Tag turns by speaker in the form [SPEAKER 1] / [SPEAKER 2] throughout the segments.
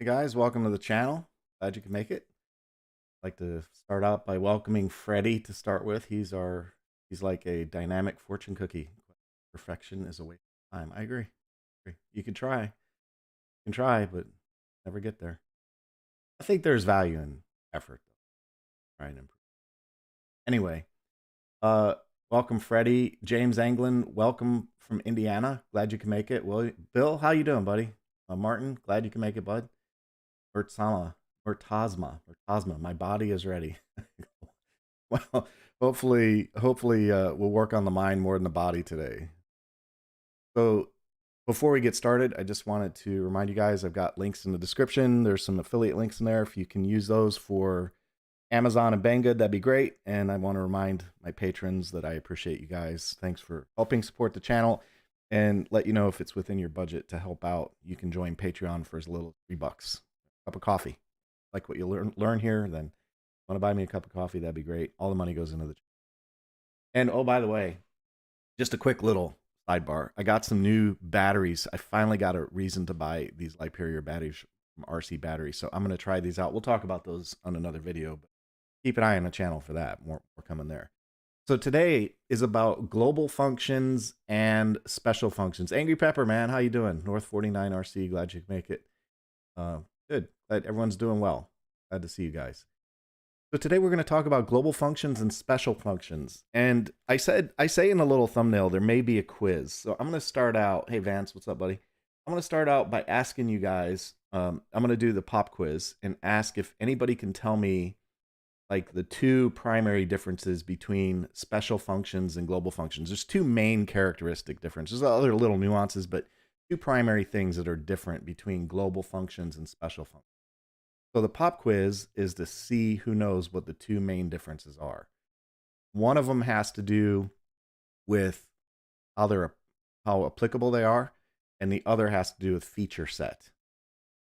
[SPEAKER 1] guys, welcome to the channel. Glad you can make it. I'd like to start out by welcoming Freddie to start with. He's like a dynamic fortune cookie. Perfection is a waste of time. I agree. You can try, but never get there. I think there's value in effort, though. Try and improve. Anyway, welcome Freddie. James Anglin, welcome from Indiana. Glad you can make it. Well, Bill, how you doing, buddy? Martin, glad you can make it, bud. Murtasma. My body is ready. Well, hopefully, we'll work on the mind more than the body today. So before we get started, I just wanted to remind you guys, I've got links in the description. There's some affiliate links in there. If you can use those for Amazon and Banggood, that'd be great. And I want to remind my patrons that I appreciate you guys. Thanks for helping support the channel, and let you know if it's within your budget to help out. You can join Patreon for as little as $3. Cup of coffee. Like what you learn here, then want to buy me a cup of coffee, that'd be great. All the money goes into the channel. And oh, by the way, just a quick little sidebar. I got some new batteries. I finally got a reason to buy these Liperior batteries from RC Batteries. So I'm going to try these out. We'll talk about those on another video, but keep an eye on the channel for that. More coming there. So today is about global functions and special functions. Angry Pepper, man, how you doing? North 49 RC, glad you could make it. Good. Glad everyone's doing well. Glad to see you guys. So today we're going to talk about global functions and special functions. And I say in the little thumbnail, there may be a quiz. So I'm going to start out. Hey, Vance, what's up, buddy? I'm going to start out by asking you guys, I'm going to do the pop quiz and ask if anybody can tell me like the two primary differences between special functions and global functions. There's two main characteristic differences. There's other little nuances, but two primary things that are different between global functions and special functions. So the pop quiz is to see who knows what the two main differences are. One of them has to do with how applicable they are, and the other has to do with feature set.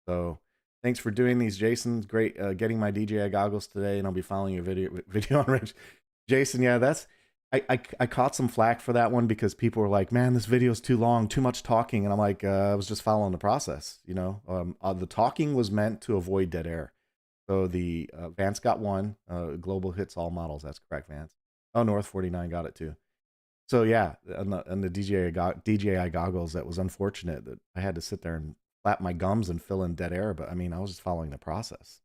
[SPEAKER 1] So thanks for doing these, Jason. Great getting my DJI goggles today, and I'll be following your video on Rich. Jason, yeah, that's I caught some flack for that one because people were like, man, this video is too long, too much talking. And I'm like, I was just following the process, you know. The talking was meant to avoid dead air. So the Vance got one. Global hits all models. That's correct, Vance. Oh, North 49 got it too. So yeah, and the DJI goggles, that was unfortunate that I had to sit there and flap my gums and fill in dead air. But I mean, I was just following the process.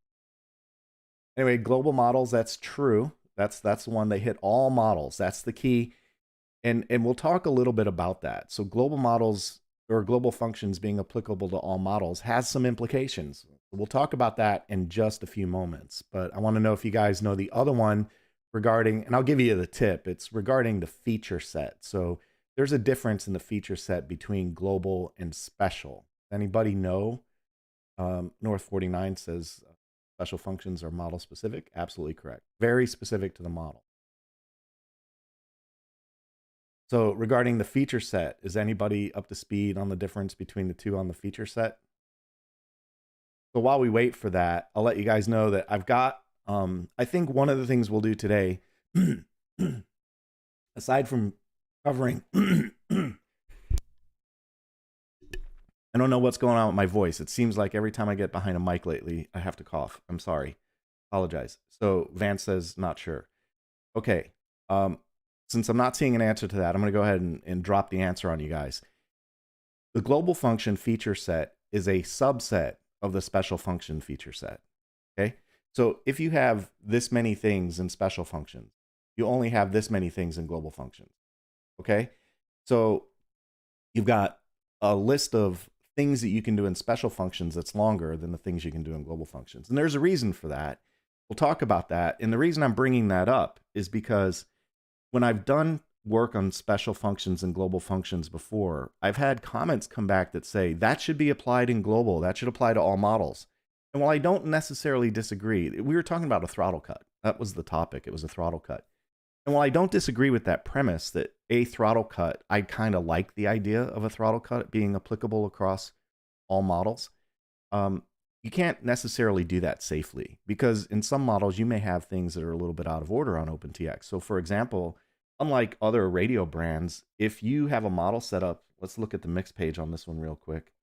[SPEAKER 1] Anyway, global models, that's true. That's the one they hit all models. That's the key. And we'll talk a little bit about that. So global models or global functions being applicable to all models has some implications. We'll talk about that in just a few moments. But I want to know if you guys know the other one regarding, and I'll give you the tip. It's regarding the feature set. So there's a difference in the feature set between global and special. Anybody know? North 49 says special functions are model specific. Absolutely correct. Very specific to the model. So regarding the feature set, is anybody up to speed on the difference between the two on the feature set? So while we wait for that, I'll let you guys know that I've got, I think one of the things we'll do today, aside from covering, I don't know what's going on with my voice. It seems like every time I get behind a mic lately, I have to cough. I'm sorry. Apologize. So Vance says, not sure. Okay. Since I'm not seeing an answer to that, I'm going to go ahead and drop the answer on you guys. The global function feature set is a subset of the special function feature set. Okay. So if you have this many things in special functions, you only have this many things in global functions. Okay. So you've got a list of things that you can do in special functions that's longer than the things you can do in global functions. And there's a reason for that. We'll talk about that. And the reason I'm bringing that up is because when I've done work on special functions and global functions before, I've had comments come back that say that should be applied in global. That should apply to all models. And while I don't necessarily disagree, we were talking about a throttle cut. That was the topic. It was a throttle cut. And while I don't disagree with that premise that a throttle cut, I kind of like the idea of a throttle cut being applicable across all models. You can't necessarily do that safely because in some models, you may have things that are a little bit out of order on OpenTx. So for example, unlike other radio brands, if you have a model set up, let's look at the mix page on this one real quick.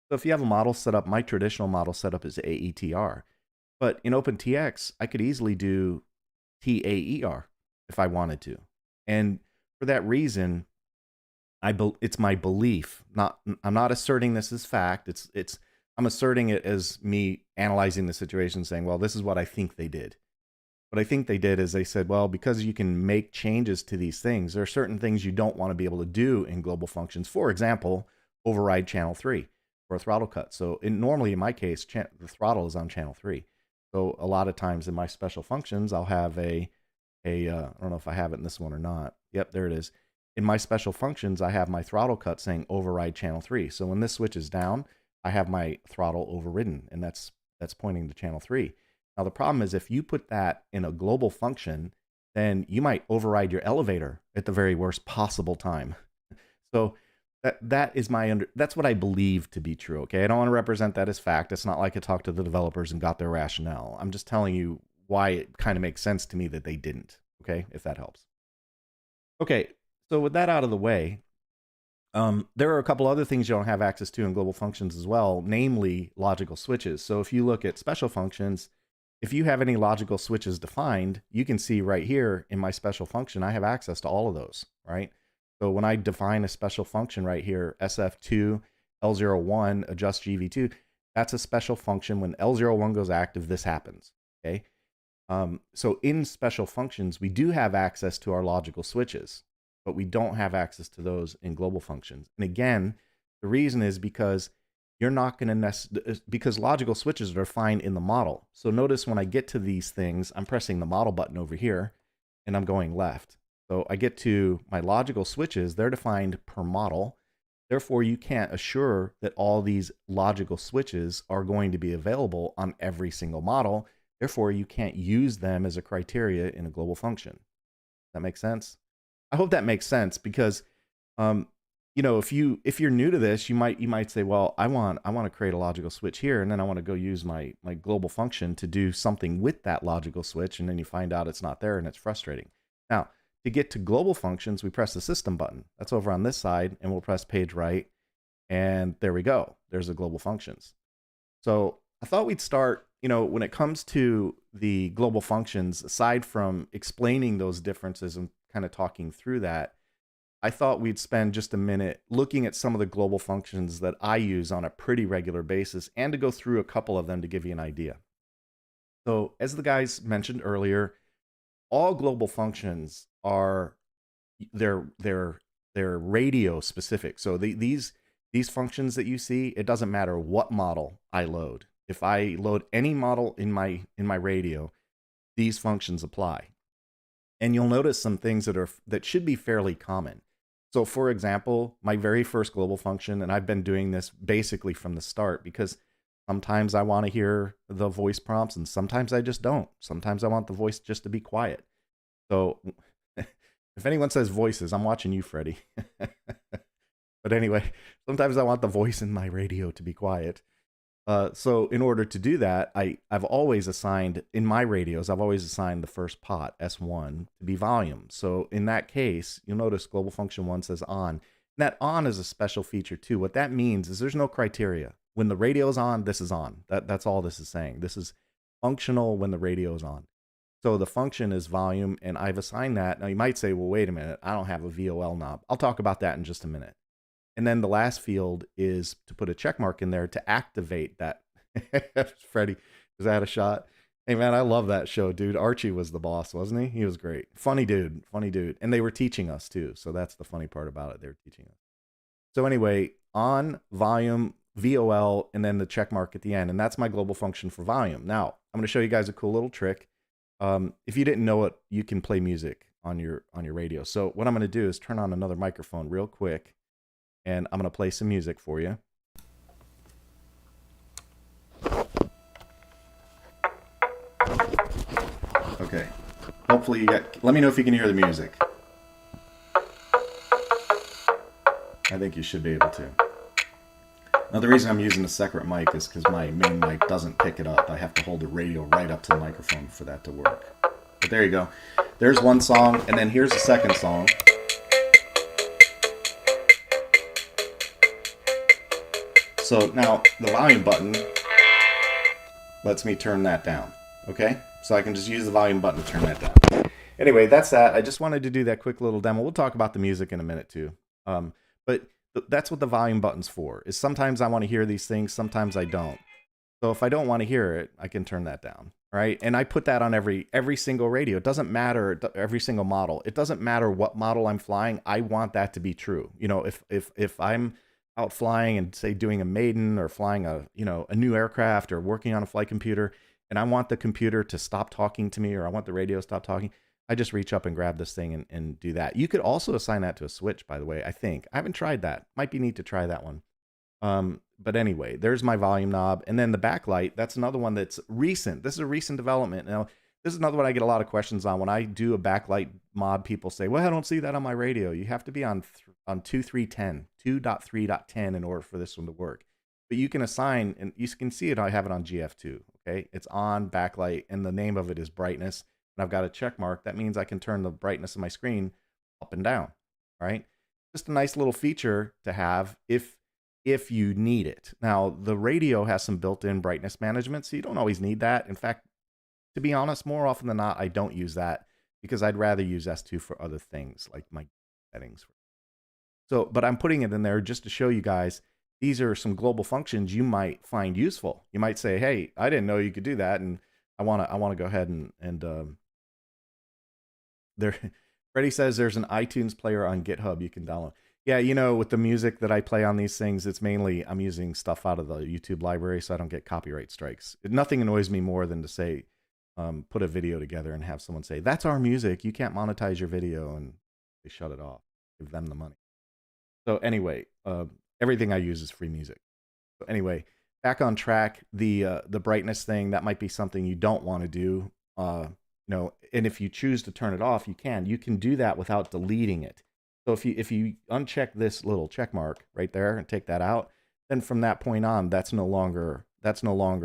[SPEAKER 1] So if you have a model set up, my traditional model setup is AETR. But in OpenTx, I could easily do TAER if I wanted to. And for that reason, it's my belief. I'm not asserting this as fact. I'm asserting it as me analyzing the situation, saying, well, this is what I think they did. What I think they did is they said, well, because you can make changes to these things, there are certain things you don't want to be able to do in global functions. For example, override channel 3 for a throttle cut. So normally in my case, the throttle is on channel 3. So a lot of times in my special functions, I'll have I don't know if I have it in this one or not. Yep, there it is. In my special functions, I have my throttle cut saying override channel 3. So when this switch is down, I have my throttle overridden, and that's pointing to channel 3. Now the problem is if you put that in a global function, then you might override your elevator at the very worst possible time. So that's what I believe to be true. Okay, I don't want to represent that as fact. It's not like I talked to the developers and got their rationale. I'm just telling you why it kind of makes sense to me that they didn't. Okay, if that helps. Okay, so with that out of the way, there are a couple other things you don't have access to in global functions as well, namely logical switches. So if you look at special functions, if you have any logical switches defined, you can see right here in my special function, I have access to all of those, right? So when I define a special function right here, SF2, L01, adjust GV2, that's a special function. When L01 goes active, this happens, okay? So in special functions, we do have access to our logical switches, but we don't have access to those in global functions. And again, the reason is because you're not going to because logical switches are defined in the model. So notice when I get to these things, I'm pressing the model button over here and I'm going left. So I get to my logical switches, they're defined per model. Therefore, you can't assure that all these logical switches are going to be available on every single model. Therefore, you can't use them as a criteria in a global function. Does that make sense? I hope that makes sense because, you know, if you're new to this, you might say, well, I want to create a logical switch here, and then I want to go use my global function to do something with that logical switch, and then you find out it's not there, and it's frustrating. Now, to get to global functions, we press the system button. That's over on this side, and we'll press page right, and there we go. There's the global functions. So I thought we'd start, you know, when it comes to the global functions, aside from explaining those differences and kind of talking through that, I thought we'd spend just a minute looking at some of the global functions that I use on a pretty regular basis and to go through a couple of them to give you an idea. So as the guys mentioned earlier, all global functions are they're radio specific. So these functions that you see, it doesn't matter what model I load. If I load any model in my radio, these functions apply. And you'll notice some things that should be fairly common. So for example, my very first global function, and I've been doing this basically from the start because sometimes I want to hear the voice prompts and sometimes I just don't. Sometimes I want the voice just to be quiet. So if anyone says voices, I'm watching you, Freddie. But anyway, sometimes I want the voice in my radio to be quiet. So in order to do that, I've always assigned, in my radios, I've always assigned the first pot, S1, to be volume. So in that case, you'll notice global function 1 says on. And that on is a special feature too. What that means is there's no criteria. When the radio is on, this is on. That's all this is saying. This is functional when the radio is on. So the function is volume, and I've assigned that. Now you might say, well, wait a minute, I don't have a VOL knob. I'll talk about that in just a minute. And then the last field is to put a check mark in there to activate that. Freddie, is that a shot? Hey man, I love that show, dude. Archie was the boss, wasn't he? He was great. Funny dude, funny dude. And they were teaching us too. So that's the funny part about it. They were teaching us. So anyway, on, volume, VOL, and then the check mark at the end. And that's my global function for volume. Now, I'm going to show you guys a cool little trick. If you didn't know it, you can play music on your radio. So what I'm going to do is turn on another microphone real quick. And I'm going to play some music for you. Okay. Hopefully let me know if you can hear the music. I think you should be able to. Now the reason I'm using a separate mic is because my main mic doesn't pick it up. I have to hold the radio right up to the microphone for that to work. But there you go. There's one song, and then here's the second song. So now the volume button lets me turn that down. Okay, so I can just use the volume button to turn that down. Anyway, that's that. I just wanted to do that quick little demo. We'll talk about the music in a minute too. But that's what the volume button's for. Is sometimes I want to hear these things, sometimes I don't. So if I don't want to hear it, I can turn that down, right? And I put that on every single radio. It doesn't matter, every single model. It doesn't matter what model I'm flying. I want that to be true. You know, if I'm out flying and say doing a maiden or flying a new aircraft or working on a flight computer, and I want the computer to stop talking to me, or I want the radio to stop talking, I just reach up and grab this thing and do that. You could also assign that to a switch, by the way, I think. I haven't tried that. Might be neat to try that one. But anyway, there's my volume knob. And then the backlight, that's another one that's recent. This is a recent development. Now, this is another one I get a lot of questions on. When I do a backlight mod, people say, well, I don't see that on my radio. You have to be on 2.3.10 in order for this one to work. But you can assign, and you can see it, I have it on GF2, okay? It's on backlight, and the name of it is brightness. And I've got a check mark. That means I can turn the brightness of my screen up and down, right? Just a nice little feature to have if you need it. Now, the radio has some built-in brightness management, so you don't always need that. In fact, to be honest, more often than not, I don't use that because I'd rather use S2 for other things like my settings. So, but I'm putting it in there just to show you guys these are some global functions you might find useful. You might say, hey, I didn't know you could do that, and I want to go ahead and there. Freddie says there's an iTunes player on GitHub you can download. Yeah, you know, with the music that I play on these things, it's mainly I'm using stuff out of the YouTube library so I don't get copyright strikes. Nothing annoys me more than to say, put a video together and have someone say, that's our music, you can't monetize your video, and they shut it off, give them the money. So anyway, everything I use is free music. So anyway, back on track, the brightness thing, that might be something you don't want to do. You know, and if you choose to turn it off, you can do that without deleting it. So if you uncheck this little check mark right there and take that out, then from that point on, that's no longer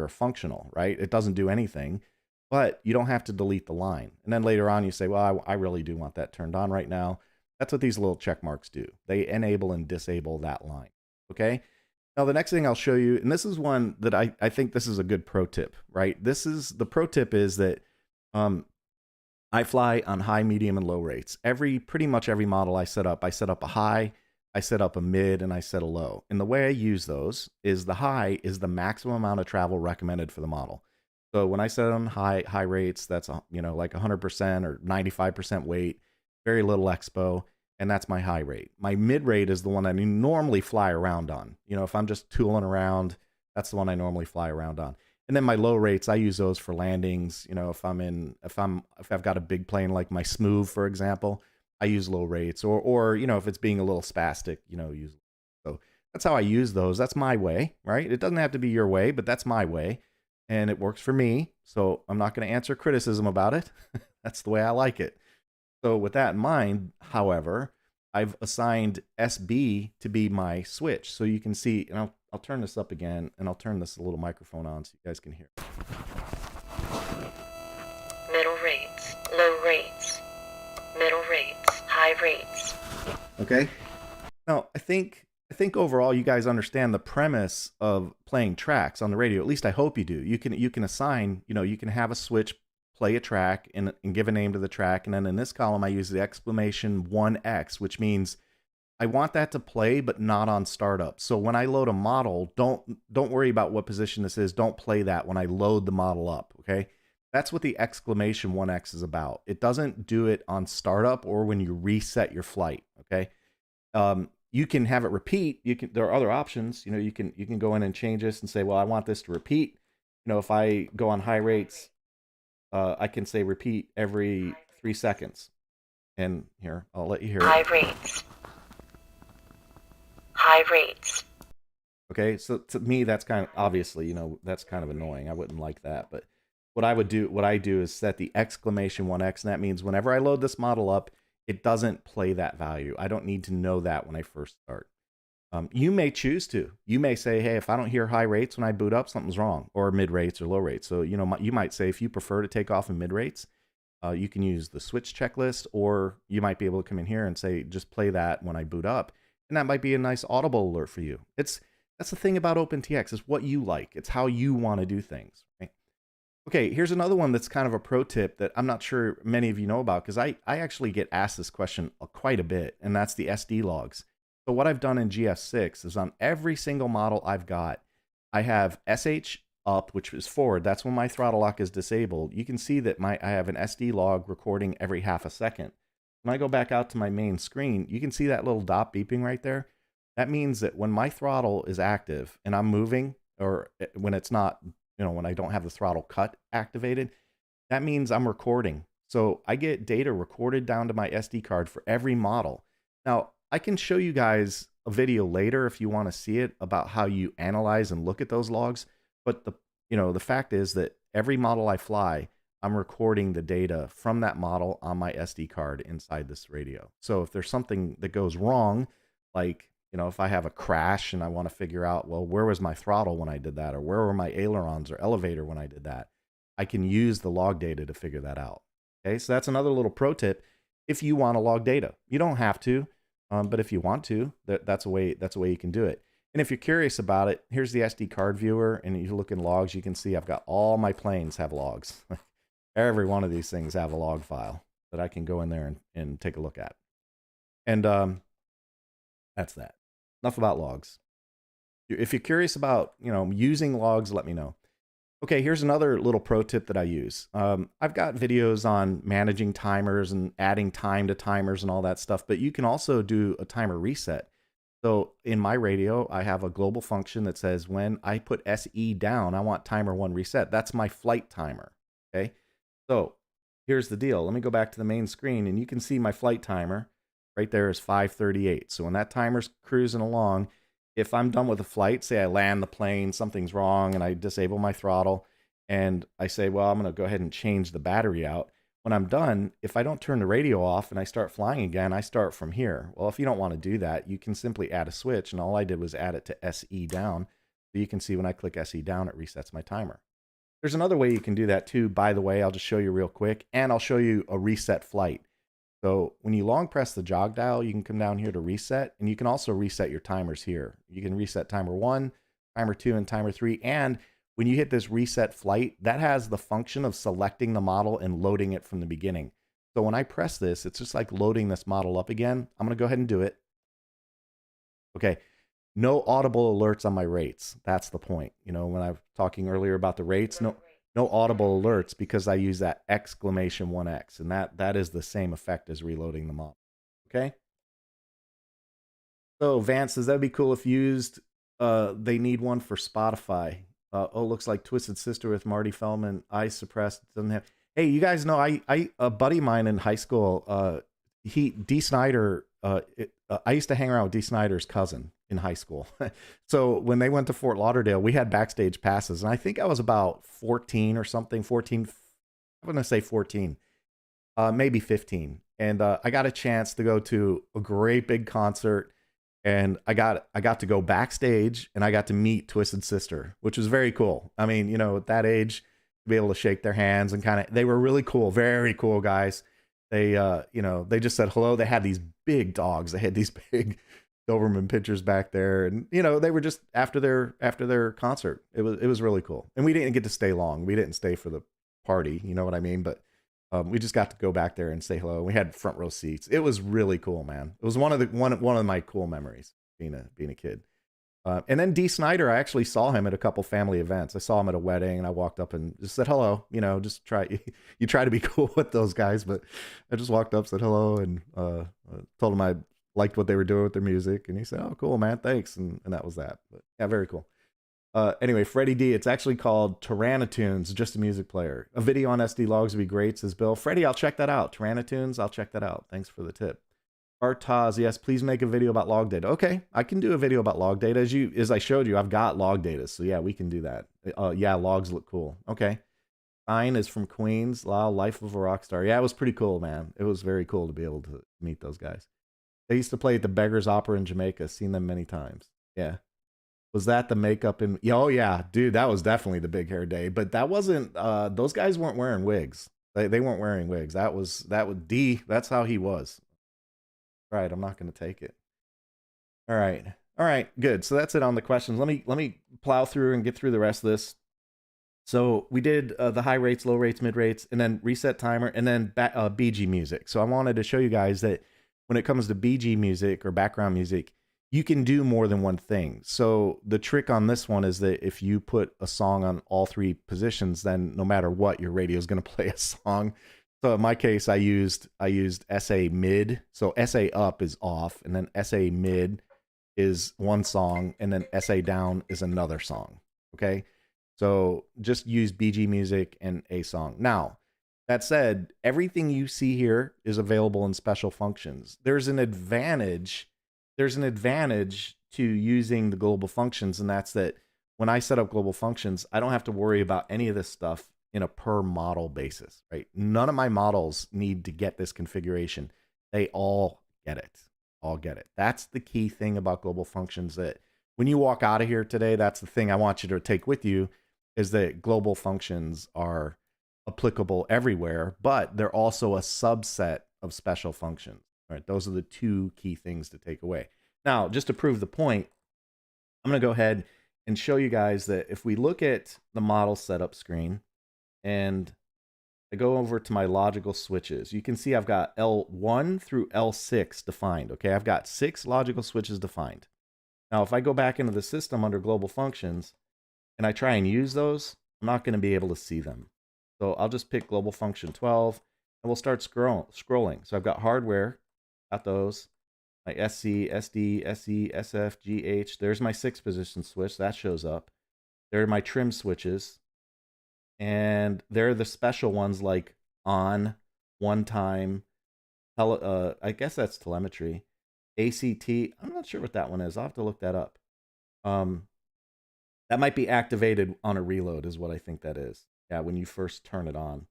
[SPEAKER 1] functional, right? It doesn't do anything, but you don't have to delete the line. And then later on, you say, well, I really do want that turned on right now. That's what these little check marks do. They enable and disable that line. Okay. Now the next thing I'll show you, and this is one that I think this is a good pro tip, right? The pro tip is that I fly on high, medium, and low rates. Pretty much every model I set up a high, I set up a mid, and I set a low. And the way I use those is the high is the maximum amount of travel recommended for the model. So when I set on high rates, that's like 100% or 95% weight, very little expo, and that's my high rate. My mid rate is the one I normally fly around on. You know, if I'm just tooling around, that's the one I normally fly around on. And then my low rates, I use those for landings. You know, if I've got a big plane like my Smooth, for example, I use low rates. Or you know, if it's being a little spastic, you know, use. So that's how I use those. That's my way, right? It doesn't have to be your way, but that's my way, and it works for me. So I'm not going to answer criticism about it. That's the way I like it. So with that in mind, however, I've assigned SB to be my switch. So you can see, and I'll turn this up again, and I'll turn this little microphone on so you guys can hear.
[SPEAKER 2] Middle rates, low rates, middle rates, high rates.
[SPEAKER 1] Okay. Now, I think overall you guys understand the premise of playing tracks on the radio. At least I hope you do. You can assign, you can have a switch play a track and give a name to the track, and then in this column I use the exclamation 1x, which means I want that to play, but not on startup. So when I load a model, don't worry about what position this is. Don't play that when I load the model up, okay? That's what the exclamation 1x is about. It doesn't do it on startup or when you reset your flight, okay? You can have it repeat. There are other options. You can go in and change this and say, well, I want this to repeat. If I go on high rates, I can say repeat every 3 seconds. And here, I'll let you hear it.
[SPEAKER 2] High rates. High rates.
[SPEAKER 1] Okay, so to me, that's kind of, obviously, that's kind of annoying. I wouldn't like that. But what I do is set the exclamation 1x, and that means whenever I load this model up, it doesn't play that value. I don't need to know that when I first start. You may choose to. You may say, hey, if I don't hear high rates when I boot up, something's wrong, or mid rates or low rates. So, you might say if you prefer to take off in mid rates, you can use the switch checklist, or you might be able to come in here and say, just play that when I boot up. And that might be a nice audible alert for you. That's the thing about OpenTx, is what you like. It's how you want to do things, right? Okay, here's another one that's kind of a pro tip that I'm not sure many of you know about, because I actually get asked this question quite a bit, and that's the SD logs. So what I've done in GF6 is on every single model I've got, I have SH up, which is forward. That's when my throttle lock is disabled. You can see that I have an SD log recording every half a second. When I go back out to my main screen, you can see that little dot beeping right there. That means that when my throttle is active and I'm moving, or when it's not, when I don't have the throttle cut activated, that means I'm recording. So I get data recorded down to my SD card for every model. Now, I can show you guys a video later if you want to see it about how you analyze and look at those logs. But the fact is that every model I fly, I'm recording the data from that model on my SD card inside this radio. So if there's something that goes wrong, like, if I have a crash and I want to figure out, well, where was my throttle when I did that? Or where were my ailerons or elevator when I did that? I can use the log data to figure that out. Okay, so that's another little pro tip. If you want to log data, you don't have to, but if you want to, that's a way you can do it. And if you're curious about it, here's the SD card viewer, and you look in logs, you can see I've got all my planes have logs. Every one of these things have a log file that I can go in there and take a look at. And that's that. Enough about logs. If you're curious about, using logs, let me know. Okay, here's another little pro tip that I use. I've got videos on managing timers and adding time to timers and all that stuff, but you can also do a timer reset. So in my radio, I have a global function that says when I put SE down, I want timer 1 reset. That's my flight timer, okay? So here's the deal. Let me go back to the main screen, and you can see my flight timer. Right there is 5:38. So when that timer's cruising along, if I'm done with a flight, say I land the plane, something's wrong, and I disable my throttle, and I say, well, I'm going to go ahead and change the battery out. When I'm done, if I don't turn the radio off and I start flying again, I start from here. Well, if you don't want to do that, you can simply add a switch, and all I did was add it to SE down. So you can see when I click SE down, it resets my timer. There's another way you can do that too, by the way. I'll just show you real quick, and I'll show you a reset flight. So when you long press the jog dial, you can come down here to reset, and you can also reset your timers here. You can reset timer 1, timer 2, and timer 3. And when you hit this reset flight, that has the function of selecting the model and loading it from the beginning. So when I press this, it's just like loading this model up again. I'm going to go ahead and do it. Okay. No audible alerts on my rates. That's the point. When I was talking earlier about the rates, no audible alerts, because I use that exclamation 1X, and that is the same effect as reloading the model. Okay. So Vance says that'd be cool if used. They need one for Spotify. Looks like Twisted Sister with Marty Feldman. I suppressed doesn't have. Hey, you guys know a buddy of mine in high school. D Snyder. I used to hang around with D Snyder's cousin in high school. So when they went to Fort Lauderdale, we had backstage passes, and I think I was about 14 or something. 14. I'm gonna say 14, maybe 15. And I got a chance to go to a great big concert. And I got to go backstage, and I got to meet Twisted Sister, which was very cool. I mean, at that age, to be able to shake their hands and they were really cool, very cool guys. They, they just said hello. They had these big dogs. They had these big Doberman pictures back there, and they were just after their concert. It was really cool, and we didn't get to stay long. We didn't stay for the party, you know what I mean? But we just got to go back there and say hello. We had front row seats. It was really cool, man. It was one of my cool memories being a kid. And then D Snyder, I actually saw him at a couple family events. I saw him at a wedding, and I walked up and just said hello. Just you try to be cool with those guys, but I just walked up, said hello, and told him I liked what they were doing with their music, and he said, "Oh, cool, man, thanks," and that was that. But yeah, very cool. Anyway, Freddie D, it's actually called Tyrannitunes, just a music player. A video on SD logs would be great, says Bill. Freddie, I'll check that out. Tyrannitunes, I'll check that out. Thanks for the tip. Artaz, yes, please make a video about log data. Okay, I can do a video about log data. As I showed you, I've got log data, so yeah, we can do that. Yeah, logs look cool. Okay. Stein is from Queens. Wow, Life of a Rock Star. Yeah, it was pretty cool, man. It was very cool to be able to meet those guys. They used to play at the Beggars Opera in Jamaica. Seen them many times. Yeah. Was that the makeup in? Oh yeah, dude, that was definitely the big hair day. But that wasn't. Those guys weren't wearing wigs. They weren't wearing wigs. That was D. That's how he was. All right, I'm not going to take it. All right. All right, good. So that's it on the questions. Let me plow through and get through the rest of this. So we did the high rates, low rates, mid rates, and then reset timer, and then BG music. So I wanted to show you guys that when it comes to BG music or background music, you can do more than one thing. So the trick on this one is that if you put a song on all three positions, then no matter what, your radio is going to play a song. So in my case, I used SA mid. So SA up is off, and then SA mid is one song, and then SA down is another song. Okay. So just use BG music and a song. Now, that said, everything you see here is available in special functions. There's an advantage to using the global functions, and that's that when I set up global functions, I don't have to worry about any of this stuff in a per model basis, right? None of my models need to get this configuration. They all get it. All get it. That's the key thing about global functions, that when you walk out of here today, that's the thing I want you to take with you, is that global functions are applicable everywhere, but they're also a subset of special functions. All right, those are the two key things to take away. Now, just to prove the point, I'm going to go ahead and show you guys that if we look at the model setup screen and I go over to my logical switches, you can see I've got L1 through L6 defined. Okay, I've got 6 logical switches defined. Now, if I go back into the system under global functions and I try and use those, I'm not going to be able to see them. So I'll just pick global function 12 and we'll start scrolling. So I've got hardware, got those, my SC, SD, SE, SF, GH. There's my 6 position switch, that shows up. There are my trim switches. And they're the special ones like on, one time, I guess that's telemetry. ACT, I'm not sure what that one is. I'll have to look that up. That might be activated on a reload is what I think that is. Yeah, when you first turn it on.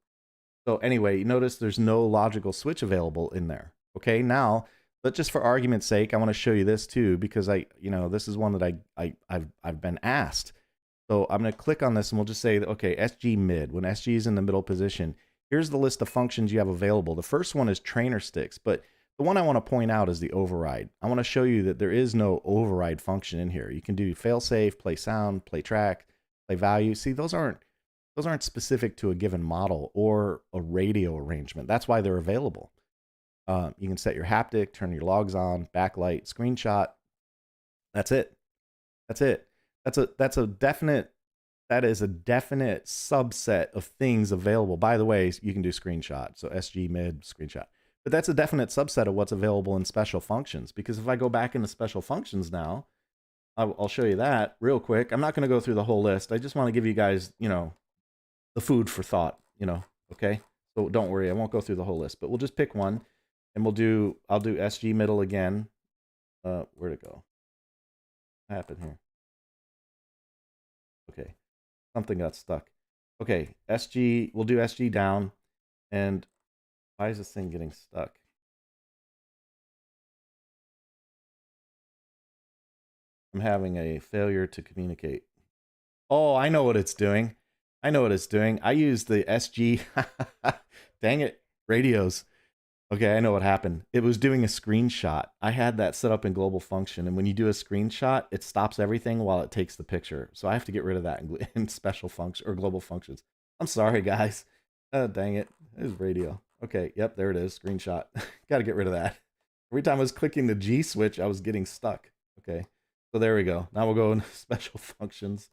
[SPEAKER 1] So anyway, you notice there's no logical switch available in there. Okay, now, but just for argument's sake, I want to show you this too, because this is one that I've been asked. So I'm going to click on this and we'll just say, okay, SG mid. When SG is in the middle position, here's the list of functions you have available. The first one is trainer sticks, but the one I want to point out is the override. I want to show you that there is no override function in here. You can do failsafe, play sound, play track, play value. See, those aren't specific to a given model or a radio arrangement. That's why they're available. You can set your haptic, turn your logs on, backlight, screenshot. That's it. That's it. That is a definite subset of things available. By the way, you can do screenshot. So SG mid screenshot. But that's a definite subset of what's available in special functions. Because if I go back into special functions now, I'll show you that real quick. I'm not going to go through the whole list. I just want to give you guys, the food for thought, okay? So don't worry, I won't go through the whole list, but we'll just pick one and I'll do SG middle again. Where'd it go? What happened here? Okay, something got stuck. Okay, SG, we'll do SG down. And why is this thing getting stuck? I'm having a failure to communicate. Oh, I know what it's doing. I use the SG, dang it, radios. Okay, I know what happened. It was doing a screenshot. I had that set up in global function, and when you do a screenshot, it stops everything while it takes the picture. So I have to get rid of that in special function or global functions. I'm sorry, guys. Oh, dang it. It was radio. Okay, yep, there it is, screenshot. Got to get rid of that. Every time I was clicking the G switch, I was getting stuck. Okay, so there we go. Now we'll go into special functions.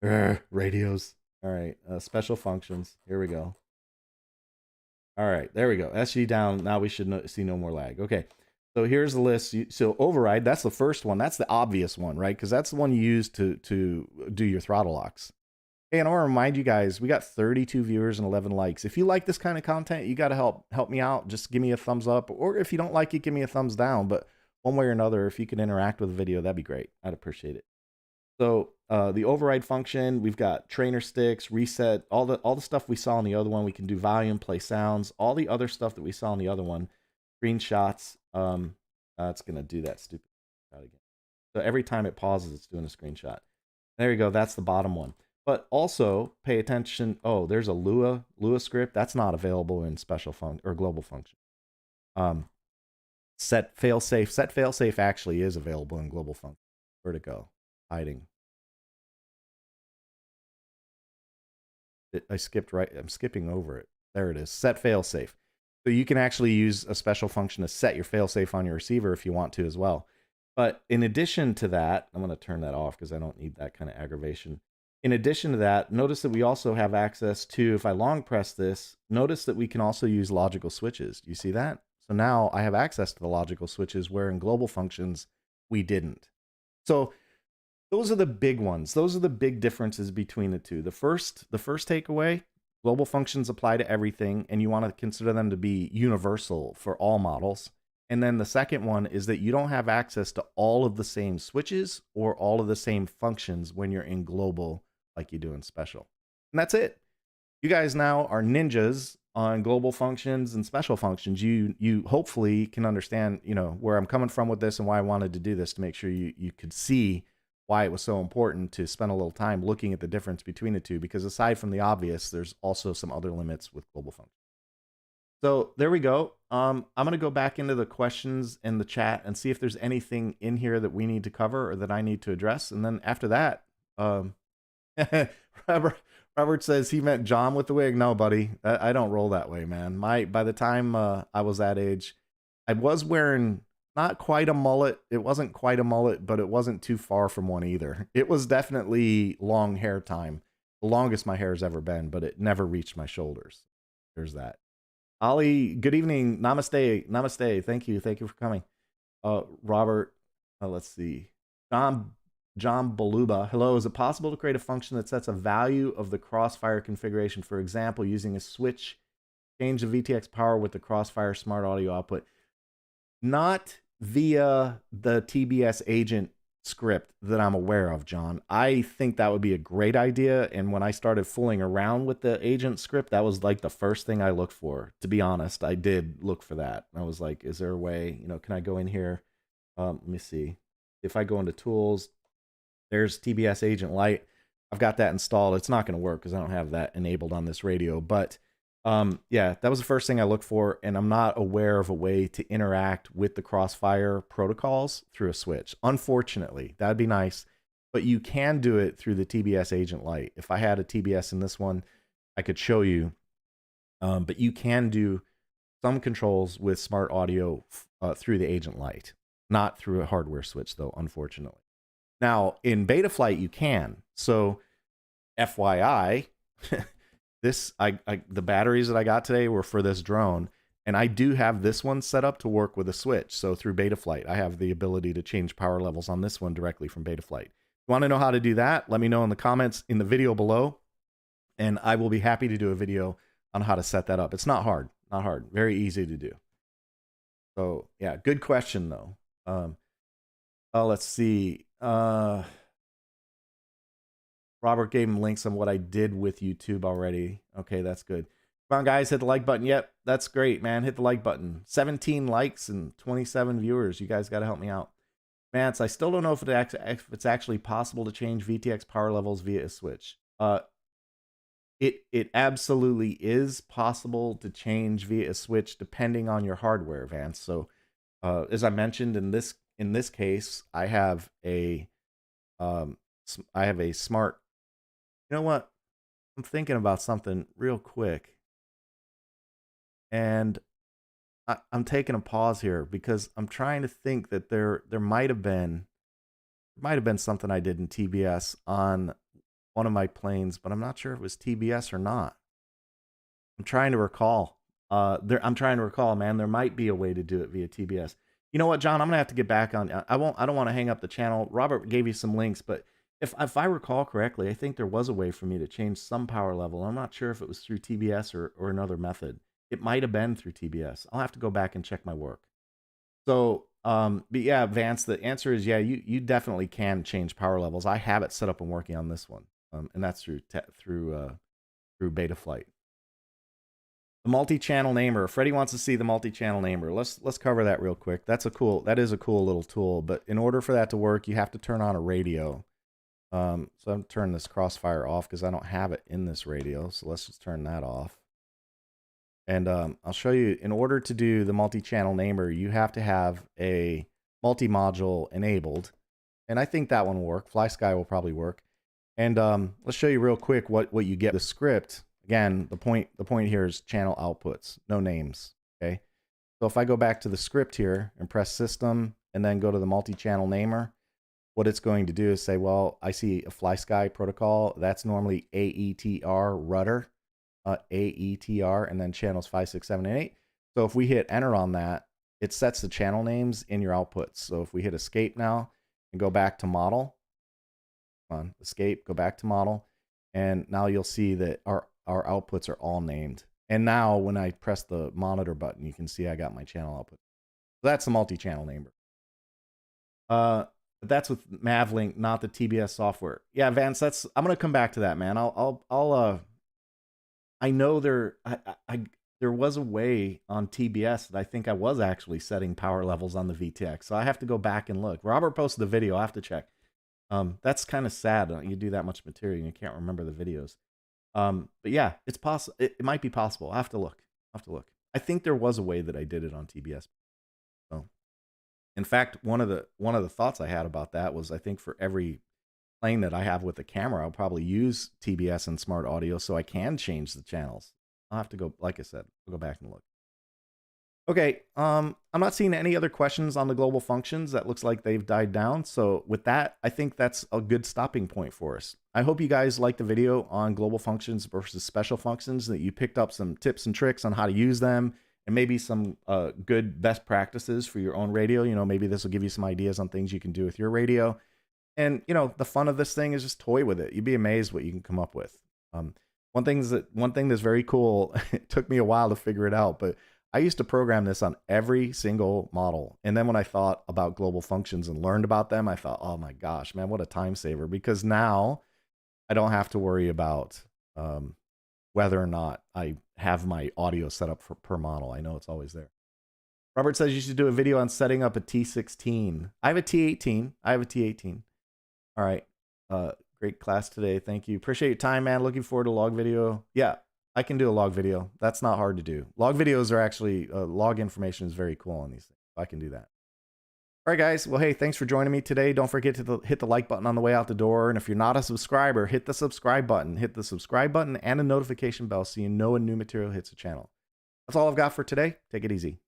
[SPEAKER 1] Radios. All right, special functions. Here we go. All right, there we go. SG down. Now we should see no more lag. Okay, so here's the list. So override, that's the first one. That's the obvious one, right? Because that's the one you use to do your throttle locks. Hey, and I want to remind you guys, we got 32 viewers and 11 likes. If you like this kind of content, you got to help me out. Just give me a thumbs up. Or if you don't like it, give me a thumbs down. But one way or another, if you can interact with the video, that'd be great. I'd appreciate it. So the override function, we've got trainer sticks, reset, all the stuff we saw in the other one. We can do volume, play sounds, all the other stuff that we saw in the other one. Screenshots, it's going to do that stupid shot again. So every time it pauses, it's doing a screenshot. There you go. That's the bottom one. But also pay attention. Oh, there's a Lua script. That's not available in special function or global function. Set failsafe. Set failsafe actually is available in global function. Where'd it go? Hiding. I skipped right. I'm skipping over it. There it is. Set failsafe. So you can actually use a special function to set your failsafe on your receiver if you want to as well. But in addition to that, I'm going to turn that off because I don't need that kind of aggravation. In addition to that, notice that we also have access to, if I long press this, notice that we can also use logical switches. Do you see that? So now I have access to the logical switches where in global functions, we didn't. So those are the big ones. Those are the big differences between the two. The first takeaway, global functions apply to everything, and you want to consider them to be universal for all models. And then the second one is that you don't have access to all of the same switches or all of the same functions when you're in global like you do in special. And that's it. You guys now are ninjas on global functions and special functions. You hopefully can understand, where I'm coming from with this and why I wanted to do this, to make sure you could see why it was so important to spend a little time looking at the difference between the two, because aside from the obvious, there's also some other limits with global functions. So there we go. I'm going to go back into the questions in the chat and see if there's anything in here that we need to cover or that I need to address. And then after that, Robert says he meant John with the wig. No, buddy, I don't roll that way, man. By the time I was that age, I was wearing not quite a mullet. It wasn't quite a mullet, but it wasn't too far from one either. It was definitely long hair time. The longest my hair's ever been, but it never reached my shoulders. There's that. Ali, good evening. Namaste. Namaste. Thank you. Thank you for coming. Robert, let's see. John Baluba. Hello. Is it possible to create a function that sets a value of the crossfire configuration? For example, using a switch, change the VTX power with the crossfire smart audio output. Not via the TBS agent script that I'm aware of, John. I think that would be a great idea. And when I started fooling around with the agent script, that was like the first thing I looked for. To be honest, I did look for that. I was like, is there a way, can I go in here? Let me see. If I go into tools, there's TBS agent light. I've got that installed. It's not going to work because I don't have that enabled on this radio. But yeah, that was the first thing I looked for, and I'm not aware of a way to interact with the Crossfire protocols through a switch. Unfortunately, that'd be nice, but you can do it through the TBS Agent Lite. If I had a TBS in this one, I could show you, but you can do some controls with smart audio through the Agent Lite, not through a hardware switch, though, unfortunately. Now, in Betaflight, you can. So, FYI, the batteries that I got today were for this drone, and I do have this one set up to work with a switch. So through Betaflight, I have the ability to change power levels on this one directly from Betaflight. If you want to know how to do that, let me know in the comments in the video below, and I will be happy to do a video on how to set that up. It's not hard, very easy to do. So yeah, good question though. Let's see. Robert gave him links on what I did with YouTube already. Okay, that's good. Come on, guys, hit the like button. Yep, that's great, man. Hit the like button. 17 likes and 27 viewers. You guys got to help me out. Vance, I still don't know if it's actually possible to change VTX power levels via a switch. It absolutely is possible to change via a switch depending on your hardware, Vance. So, as I mentioned in this case, I have a smart. You know what? I'm thinking about something real quick. And I'm taking a pause here because I'm trying to think that there might have been something I did in TBS on one of my planes, but I'm not sure if it was TBS or not. I'm trying to recall. Man. There might be a way to do it via TBS. You know what, John? I'm gonna have to get back on. I don't want to hang up the channel. Robert gave you some links, but if I recall correctly, I think there was a way for me to change some power level. I'm not sure if it was through TBS or another method. It might have been through TBS. I'll have to go back and check my work. So, but yeah, Vance, the answer is yeah, you definitely can change power levels. I have it set up and working on this one, and that's through Betaflight. The multi-channel namer. Freddie wants to see the multi-channel namer. Let's cover that real quick. That is a cool little tool, but in order for that to work, you have to turn on a radio. So I'm turning this crossfire off because I don't have it in this radio. So let's just turn that off. And I'll show you, in order to do the multi-channel namer, you have to have a multi-module enabled. And I think that one will work. Fly Sky will probably work. And let's show you real quick what you get. The script, again, the point here is channel outputs, no names, okay? So if I go back to the script here and press system and then go to the multi-channel namer, what it's going to do is say, well, I see a Fly Sky protocol. That's normally AETR rudder, AETR, and then channels 5, 6, 7, and 8. So if we hit enter on that, it sets the channel names in your outputs. So if we hit escape now and go back to model, escape, go back to model, and now you'll see that our outputs are all named. And now when I press the monitor button, you can see I got my channel output. So that's the multi-channel namer. But that's with Mavlink, not the TBS software. Yeah, Vance, I'm gonna come back to that, man. I know there was a way on TBS that I think I was actually setting power levels on the VTX. So I have to go back and look. Robert posted the video. I have to check. That's kind of sad. You do that much material and you can't remember the videos. But yeah, it's possible. It might be possible. I have to look. I think there was a way that I did it on TBS. So, in fact, one of the thoughts I had about that was I think for every plane that I have with the camera, I'll probably use TBS and Smart Audio so I can change the channels. I'll have to go, like I said, I'll go back and look. Okay, I'm not seeing any other questions on the global functions. That looks like they've died down. So with that, I think that's a good stopping point for us. I hope you guys liked the video on global functions versus special functions, that you picked up some tips and tricks on how to use them, and maybe some good best practices for your own radio. You know, maybe this will give you some ideas on things you can do with your radio. And, you know, the fun of this thing is just toy with it. You'd be amazed what you can come up with. One thing that's very cool, it took me a while to figure it out, but I used to program this on every single model. And then when I thought about global functions and learned about them, I thought, oh my gosh, man, what a time saver. Because now I don't have to worry about whether or not I have my audio set up per model. I know it's always there. Robert says you should do a video on setting up a T16. I have a T18. All right. Great class today. Thank you. Appreciate your time, man. Looking forward to log video. Yeah, I can do a log video. That's not hard to do. Log videos are actually, log information is very cool on these things. I can do that. All right, guys. Well, hey, thanks for joining me today. Don't forget to hit the like button on the way out the door. And if you're not a subscriber, hit the subscribe button. Hit the subscribe button and a notification bell so you know when new material hits the channel. That's all I've got for today. Take it easy.